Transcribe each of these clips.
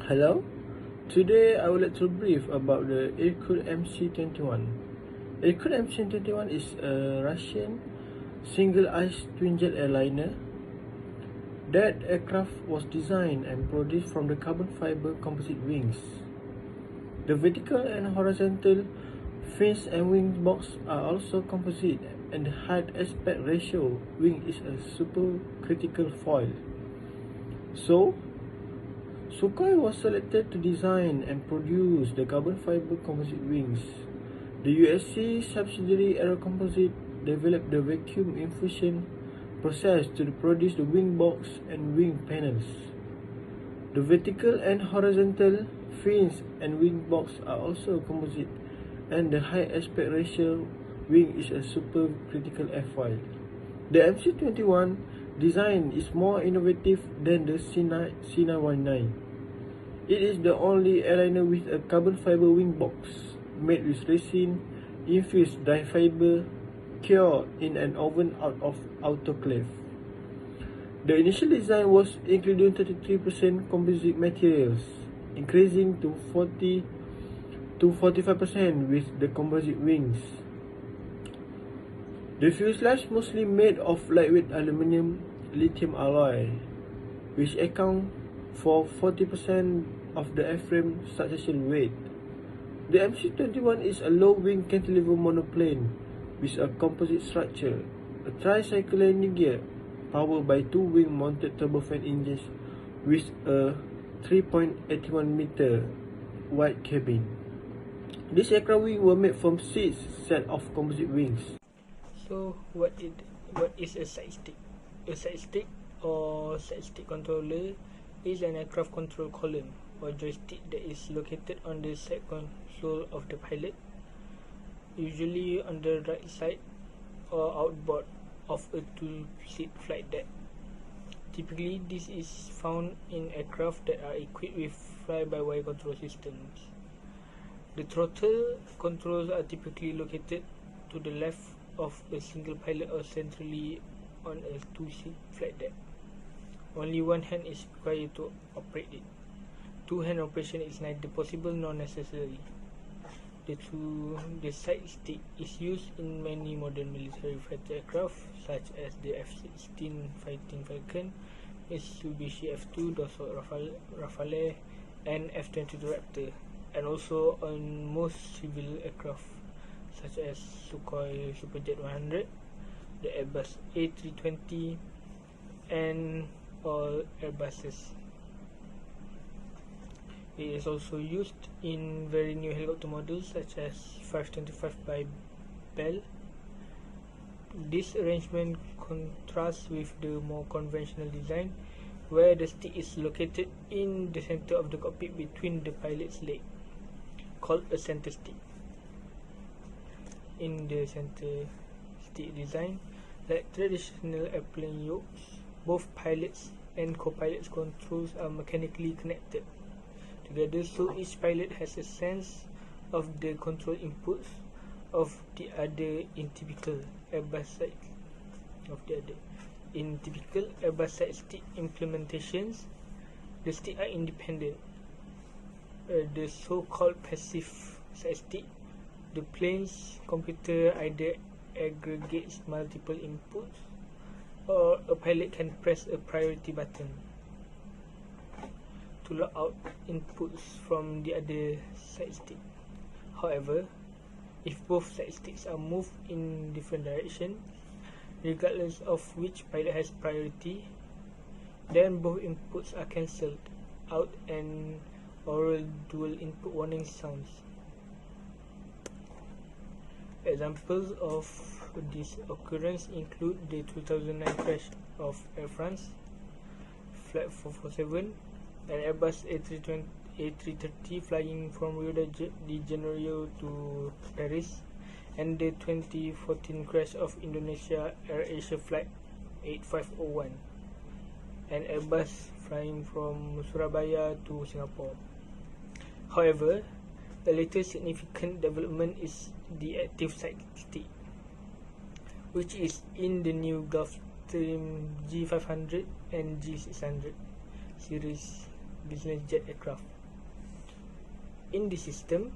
Hello, today I would like to brief about the Irkut MC-21. Irkut MC-21 is a Russian single-aisle twin-jet airliner. That aircraft was designed and produced from the carbon fiber composite wings. The vertical and horizontal fins and wing box are also composite, and the height aspect ratio wing is a supercritical foil. So, Sukhoi was selected to design and produce the carbon fiber composite wings. The USC subsidiary Aero Composite developed the vacuum infusion process to produce the wing box and wing panels. The vertical and horizontal fins and wing box are also composite, and the high aspect ratio wing is a supercritical airfoil. The MC-21 design is more innovative than the C919. It is the only airliner with a carbon fiber wing box made with resin infused dye fiber cured in an oven out of autoclave. The initial design was including 33% composite materials, increasing to 45% with the composite wings. The fuselage mostly made of lightweight aluminium lithium alloy, which account for 40% of the airframe structural weight. The MC-21 is a low-wing cantilever monoplane with a composite structure, a tricycle landing gear, powered by two wing-mounted turbofan engines with a 3.81 meter wide cabin. These aircraft wings were made from 6 sets of composite wings. So what is a side stick? A side stick or side stick controller is an aircraft control column or joystick that is located on the side console of the pilot, usually on the right side or outboard of a two-seat flight deck. Typically, this is found in aircraft that are equipped with fly-by-wire control systems. The throttle controls are typically located to the left of a single pilot or centrally on a two-seat flight deck. Only one hand is required to operate it. Two-hand operation is neither possible nor necessary. The side stick is used in many modern military fighter aircraft, such as the F-16 Fighting Falcon, Mitsubishi F2 Dassault Rafale, and F-22 Raptor, and also on most civil aircraft, such as Sukhoi Superjet 100, the Airbus A320, and all Airbuses. It is also used in very new helicopter models such as 525 by Bell. This arrangement contrasts with the more conventional design, where the stick is located in the center of the cockpit between the pilot's legs, called a center stick. In the center stick design, like traditional airplane yokes, both pilots and co-pilots' controls are mechanically connected together, so each pilot has a sense of the control inputs of the other in typical Airbus side stick implementations. The sticks are independent. The so-called passive side stick, the plane's computer either aggregates multiple inputs, or a pilot can press a priority button to log out inputs from the other side stick. However, if both side sticks are moved in different directions, regardless of which pilot has priority, then both inputs are cancelled out and oral dual input warning sounds. Examples of this occurrence include the 2009 crash of Air France Flight 447, an Airbus A330 flying from Rio de Janeiro to Paris, and the 2014 crash of Indonesia AirAsia Flight 8501, an Airbus flying from Surabaya to Singapore. However, a later significant development is the active side stick, which is in the new Gulfstream G500 and G600 series business jet aircraft. In this system,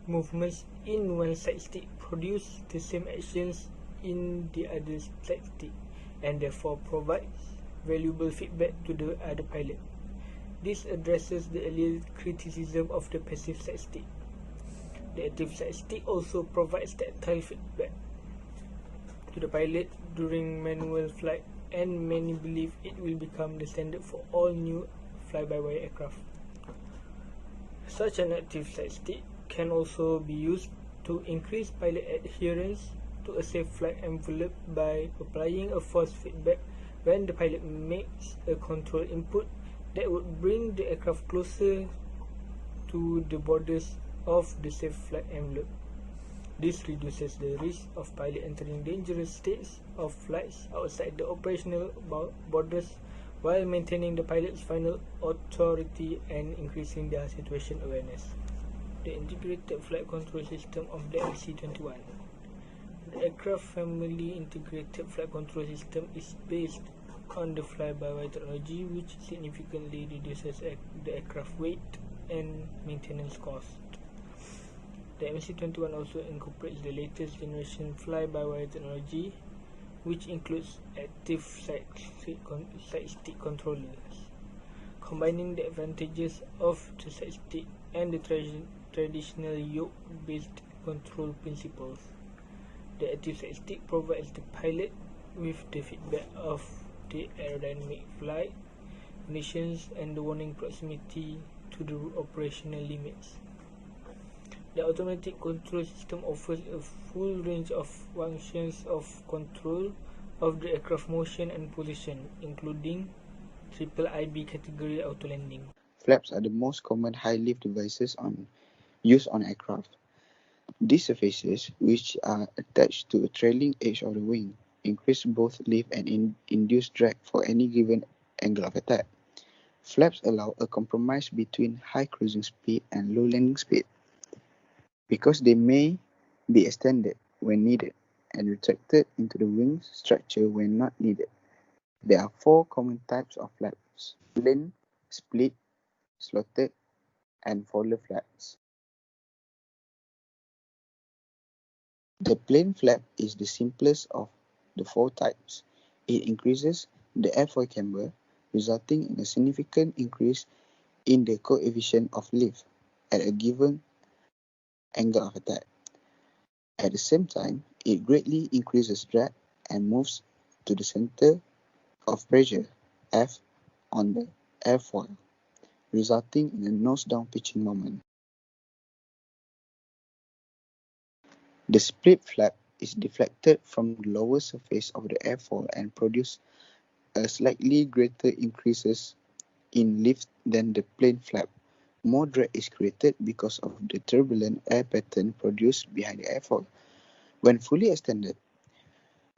movements in one side stick produce the same actions in the other side stick and therefore provides valuable feedback to the other pilot. This addresses the earlier criticism of the passive side stick. The active side stick also provides tactile feedback to the pilot during manual flight, and many believe it will become the standard for all new fly-by-wire aircraft. Such an active side stick can also be used to increase pilot adherence to a safe flight envelope by applying a force feedback when the pilot makes a control input that would bring the aircraft closer to the borders of the safe flight envelope. This reduces the risk of pilot entering dangerous states of flights outside the operational borders while maintaining the pilot's final authority and increasing their situation awareness. The integrated flight control system of the MC-21. The aircraft family integrated flight control system is based on the fly-by-wire technology, which significantly reduces the aircraft weight and maintenance cost. The MC-21 also incorporates the latest generation fly-by-wire technology, which includes active side stick controllers, combining the advantages of the side stick and the traditional yoke-based control principles. The active side stick provides the pilot with the feedback of the aerodynamic flight conditions and the warning proximity to the operational limits. The automatic control system offers a full range of functions of control of the aircraft motion and position, including triple IB category auto landing. Flaps are the most common high-lift devices used on aircraft. These surfaces, which are attached to a trailing edge of the wing, increase both lift and induce drag for any given angle of attack. Flaps allow a compromise between high cruising speed and low landing speed, because they may be extended when needed and retracted into the wing structure when not needed. There are four common types of flaps: plain, split, slotted, and follower flaps. The plain flap is the simplest of the four types. It increases the airfoil camber, resulting in a significant increase in the coefficient of lift at a given angle of attack. At the same time, it greatly increases drag and moves to the center of pressure, F, on the airfoil, resulting in a nose-down pitching moment. The split flap is deflected from the lower surface of the airfoil and produces a slightly greater increases in lift than the plain flap. More drag is created because of the turbulent air pattern produced behind the airfoil. When fully extended,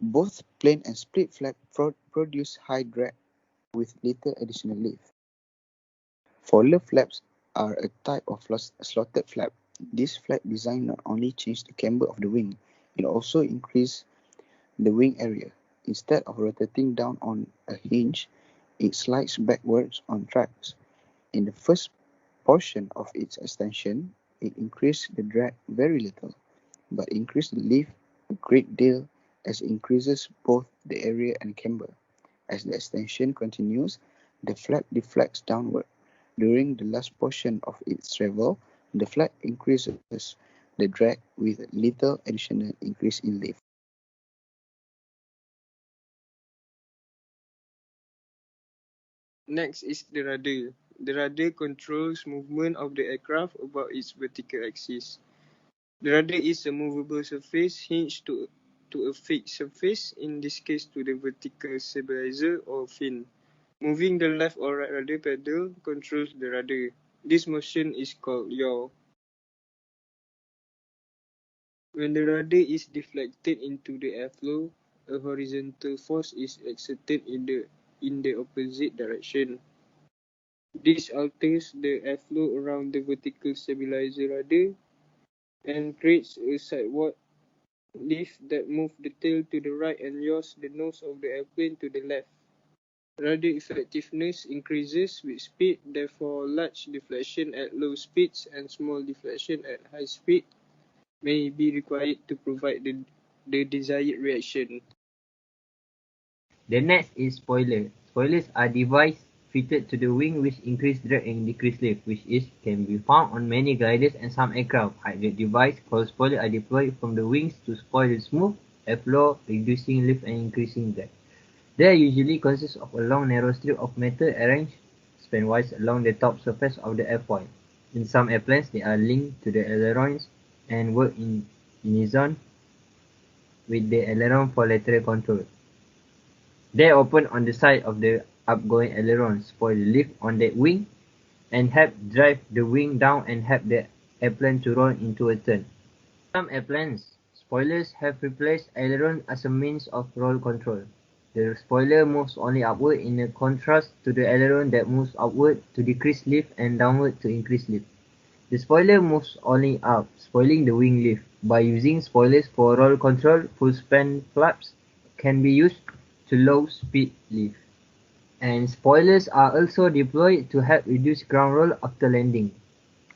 both plain and split flap produce high drag with little additional lift. Follower flaps are a type of slotted flap. This flap design not only changes the camber of the wing, it also increases the wing area. Instead of rotating down on a hinge, it slides backwards on tracks. In the first portion of its extension, it increases the drag very little, but increases the lift a great deal as it increases both the area and camber. As the extension continues, the flap deflects downward. During the last portion of its travel, the flap increases the drag with little additional increase in lift. Next is the rudder. The rudder controls movement of the aircraft about its vertical axis. The rudder is a movable surface hinged to a fixed surface, in this case to the vertical stabilizer or fin. Moving the left or right rudder pedal controls the rudder. This motion is called yaw. When the rudder is deflected into the airflow, a horizontal force is exerted in the opposite direction. This alters the airflow around the vertical stabilizer rudder and creates a sideward lift that moves the tail to the right and yaws the nose of the airplane to the left. Rudder effectiveness increases with speed, therefore large deflection at low speeds and small deflection at high speed may be required to provide the desired reaction. The next is spoiler. Spoilers are devices fitted to the wing which increase drag and decrease lift, can be found on many gliders and some aircraft. Hydraulic devices called spoilers are deployed from the wings to spoil the smooth airflow, reducing lift and increasing drag. They usually consist of a long narrow strip of metal arranged spanwise along the top surface of the airfoil. In some airplanes, they are linked to the ailerons and work in unison with the aileron for lateral control. They open on the side of the outgoing aileron, spoil the lift on that wing, and help drive the wing down and help the airplane to roll into a turn. Some airplanes, spoilers have replaced aileron as a means of roll control. The spoiler moves only upward in contrast to the aileron that moves upward to decrease lift and downward to increase lift. The spoiler moves only up, spoiling the wing lift. By using spoilers for roll control, full span flaps can be used to low speed lift. And spoilers are also deployed to help reduce ground roll after landing.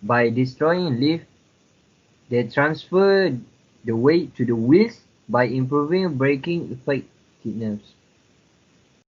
By destroying lift, they transfer the weight to the wheels by improving braking effectiveness.